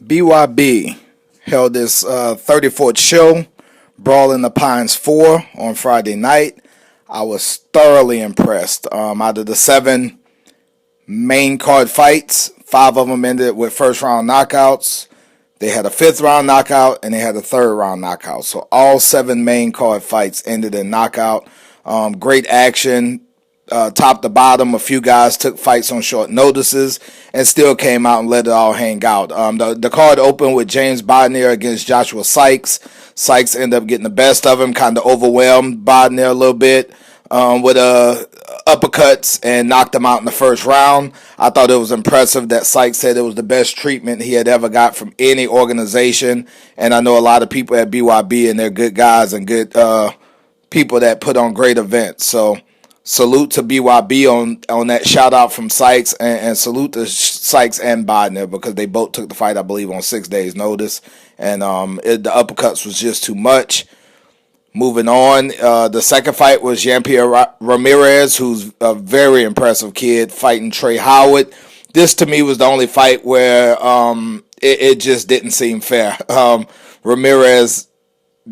BYB held this 34th show, Brawl in the Pines 4 on Friday night. I was thoroughly impressed. Out of the 7 main card fights, 5 of them ended with first round knockouts. They had a 5th round knockout and they had a 3rd round knockout. So all 7 main card fights ended in knockout. Great action. Top to bottom, a few guys took fights on short notices and still came out and let it all hang out. The card opened with James Bodner against Joshua Sykes. Sykes ended up getting the best of him, kind of overwhelmed Bodner a little bit with uppercuts and knocked him out in the first round. I thought it was impressive that Sykes said it was the best treatment he had ever got from any organization. And I know a lot of people at BYB and they're good guys and good people that put on great events. So salute to BYB on that shout out from Sykes, and salute to Sykes and Bodner because they both took the fight, I believe, on 6 days' notice. And the uppercuts was just too much. Moving on, the second fight was Jean-Pierre Ramirez, who's a very impressive kid, fighting Trey Howard. This, to me, was the only fight where it just didn't seem fair. Ramirez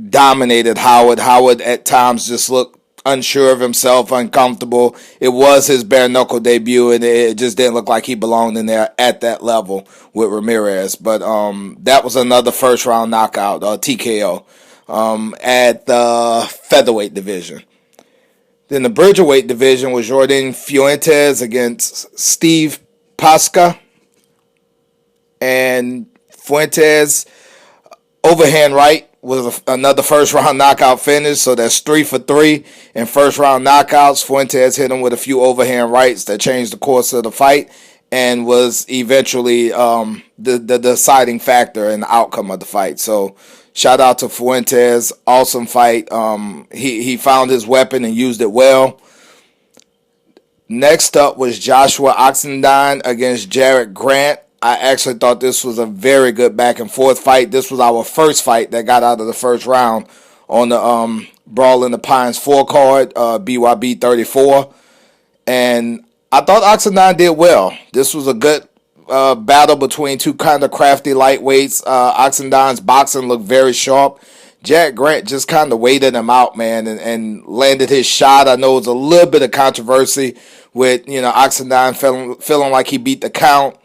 dominated Howard. Howard, at times, just looked unsure of himself, uncomfortable. It was his bare knuckle debut, and it just didn't look like he belonged in there at that level with Ramirez. But that was another first round knockout, TKO, at the featherweight division. Then the Bridgerweight division was Jordan Fuentes against Steve Pasca, and Fuentes overhand right was another first round knockout finish, so that's 3 for 3 in first round knockouts. Fuentes hit him with a few overhand rights that changed the course of the fight and was eventually the deciding factor in the outcome of the fight. So shout out to Fuentes, awesome fight. He found his weapon and used it well. Next up was Joshua Oxendine against Jarrett Grant. I actually thought this was a very good back and forth fight. This was our first fight that got out of the first round on the Brawl in the Pines 4 card, BYB 34. And I thought Oxendine did well. This was a good battle between two kind of crafty lightweights. Oxendine's boxing looked very sharp. Jack Grant just kind of waited him out, man, and landed his shot. I know it was a little bit of controversy with, Oxendine feeling like he beat the count.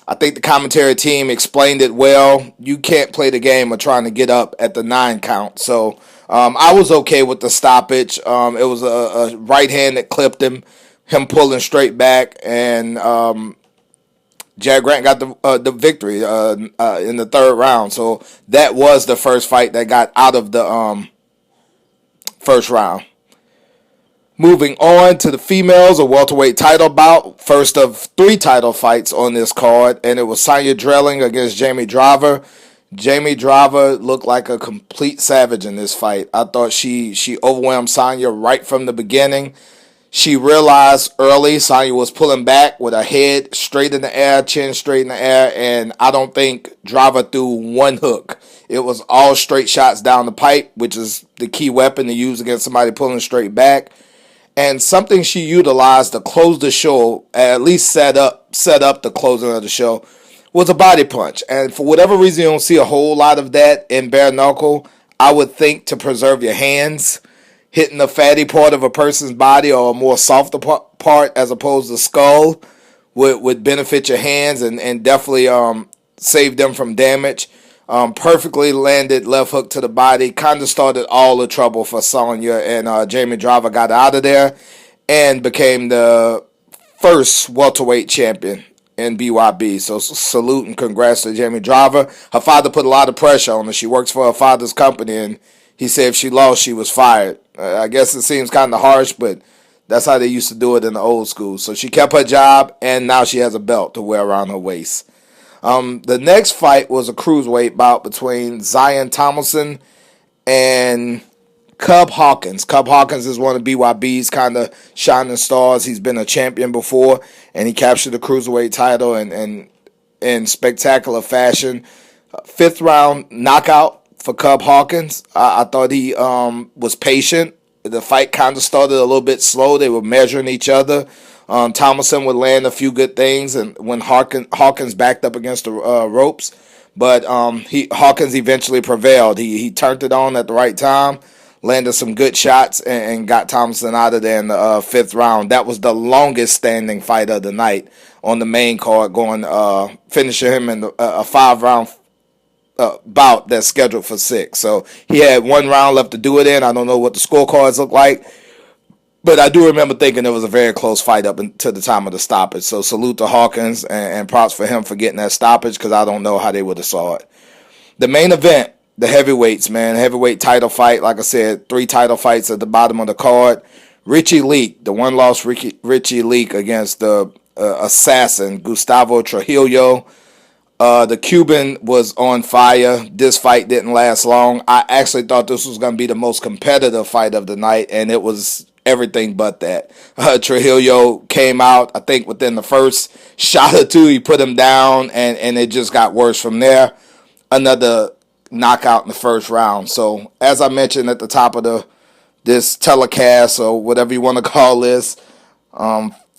I think the commentary team explained it well. You can't play the game of trying to get up at the 9 count. So I was okay with the stoppage. It was a right hand that clipped him pulling straight back, and Jack Grant got the victory in the 3rd round. So that was the first fight that got out of the first round. Moving on to the females, a welterweight title bout. First of 3 title fights on this card, and it was Sonya Drilling against Jamie Driver. Jamie Driver looked like a complete savage in this fight. I thought she overwhelmed Sonya right from the beginning. She realized early Sonya was pulling back with her head straight in the air, chin straight in the air, and I don't think Driver threw one hook. It was all straight shots down the pipe, which is the key weapon to use against somebody pulling straight back. And something she utilized to close the show, at least set up the closing of the show, was a body punch. And for whatever reason, you don't see a whole lot of that in bare knuckle. I would think to preserve your hands, hitting the fatty part of a person's body or a more softer part as opposed to skull would benefit your hands and definitely save them from damage. Perfectly landed left hook to the body. Kind of started all the trouble for Sonya, and Jamie Driver got out of there and became the first welterweight champion in BYB. So salute and congrats to Jamie Driver. Her father put a lot of pressure on her. She works for her father's company, and he said if she lost, she was fired. I guess it seems kind of harsh, but that's how they used to do it in the old school. So she kept her job, and now she has a belt to wear around her waist. The next fight was a cruiserweight bout between Zion Thomason and Cub Hawkins. Cub Hawkins is one of BYB's kind of shining stars. He's been a champion before, and he captured the cruiserweight title in spectacular fashion. 5th round knockout for Cub Hawkins. I thought he was patient. The fight kind of started a little bit slow. They were measuring each other. Thomason would land a few good things, and when Hawkins backed up against the ropes, but Hawkins eventually prevailed. He turned it on at the right time, landed some good shots, and got Thomason out of there in the fifth round. That was the longest standing fight of the night on the main card, finishing him in a 5-round bout that's scheduled for 6. So he had 1 round left to do it in. I don't know what the scorecards look like, but I do remember thinking it was a very close fight up until the time of the stoppage. So salute to Hawkins, and props for him for getting that stoppage, because I don't know how they would have saw it. The main event, the heavyweights, man. Heavyweight title fight. Like I said, 3 title fights at the bottom of the card. Richie Leak, the one-loss Richie Leak against the assassin, Gustavo Trujillo. The Cuban was on fire. This fight didn't last long. I actually thought this was going to be the most competitive fight of the night, and it was everything but that. Trujillo came out, I think, within the first shot or 2. He put him down, and it just got worse from there. Another knockout in the first round. So, as I mentioned at the top of this telecast, or whatever you want to call this,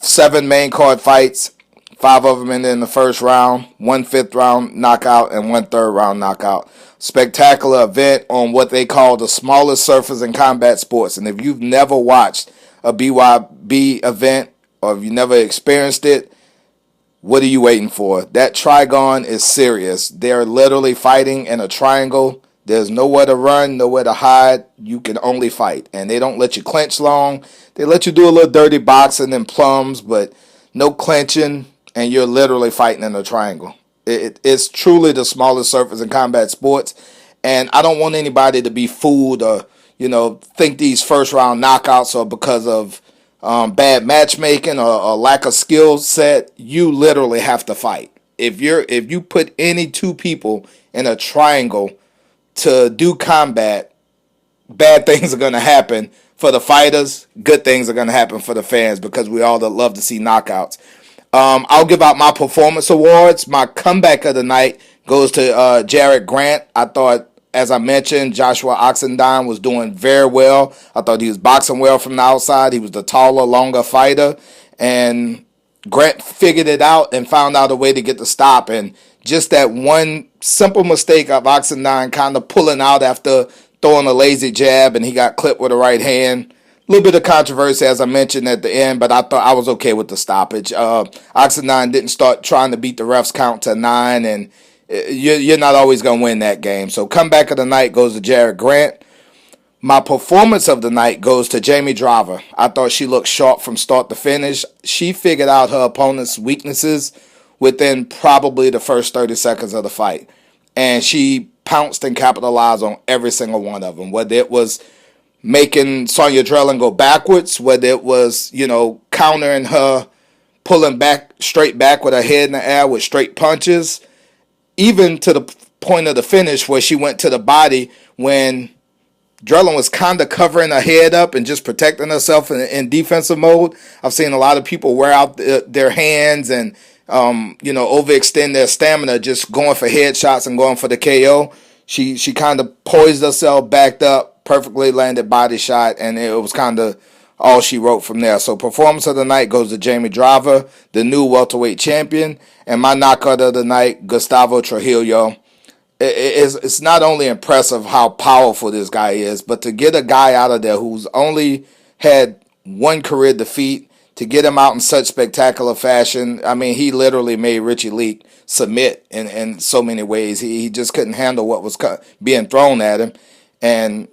7 main card fights. 5 of them in the first round, 1 5th-round knockout, and 1 3rd-round knockout. Spectacular event on what they call the smallest surface in combat sports. And if you've never watched a BYB event, or if you never experienced it, what are you waiting for? That trigon is serious. They're literally fighting in a triangle. There's nowhere to run, nowhere to hide. You can only fight. And they don't let you clinch long. They let you do a little dirty boxing and plums, but no clinching. And you're literally fighting in a triangle. It's truly the smallest surface in combat sports. And I don't want anybody to be fooled or, think these first-round knockouts are because of bad matchmaking or lack of skill set. You literally have to fight. If you put any 2 people in a triangle to do combat, bad things are going to happen for the fighters. Good things are going to happen for the fans, because we all love to see knockouts. I'll give out my performance awards. My comeback of the night goes to Jared Grant. I thought, as I mentioned, Joshua Oxendine was doing very well. I thought he was boxing well from the outside. He was the taller, longer fighter. And Grant figured it out and found out a way to get the stop. And just that one simple mistake of Oxendine kind of pulling out after throwing a lazy jab, and he got clipped with a right hand. A little bit of controversy, as I mentioned at the end, but I thought I was okay with the stoppage. Oxendine didn't start trying to beat the refs count to 9, and you're not always going to win that game. So comeback of the night goes to Jared Grant. My performance of the night goes to Jamie Driver. I thought she looked sharp from start to finish. She figured out her opponent's weaknesses within probably the first 30 seconds of the fight. And she pounced and capitalized on every single one of them, whether it was making Sonya Drellin go backwards, whether it was, countering her, pulling back, straight back with her head in the air with straight punches, even to the point of the finish where she went to the body when Drellin was kind of covering her head up and just protecting herself in defensive mode. I've seen a lot of people wear out their hands and, overextend their stamina just going for headshots and going for the KO. She kind of poised herself, backed up, perfectly landed body shot, and it was kind of all she wrote from there. So performance of the night goes to Jamie Driver, the new welterweight champion, and my knockout of the night, Gustavo Trujillo. It's not only impressive how powerful this guy is, but to get a guy out of there who's only had 1 career defeat, to get him out in such spectacular fashion. I mean, he literally made Richie Leak submit in so many ways. He just couldn't handle what was being thrown at him. And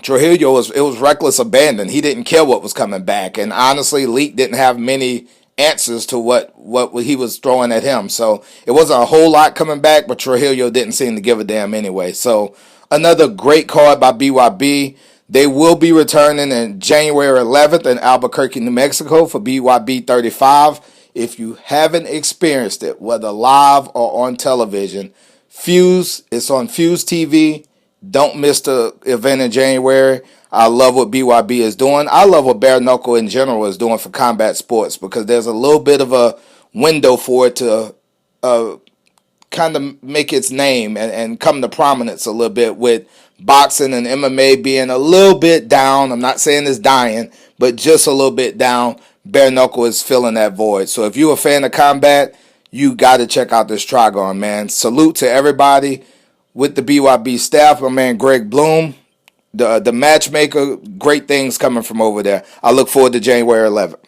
Trujillo was reckless abandon. He didn't care what was coming back. And honestly, Leak didn't have many answers to what he was throwing at him. So it wasn't a whole lot coming back, but Trujillo didn't seem to give a damn anyway. So another great card by BYB. They will be returning in January 11th in Albuquerque, New Mexico for BYB 35. If you haven't experienced it, whether live or on television, Fuse, it's on Fuse TV. Don't miss the event in January. I love what BYB is doing. I love what Bare Knuckle in general is doing for combat sports, because there's a little bit of a window for it to kind of make its name and come to prominence a little bit, with boxing and MMA being a little bit down. I'm not saying it's dying, but just a little bit down. Bare Knuckle is filling that void. So if you're a fan of combat, you got to check out this Trigon, man. Salute to everybody with the BYB staff. My man Greg Bloom, the matchmaker. Great things coming from over there. I look forward to January 11th.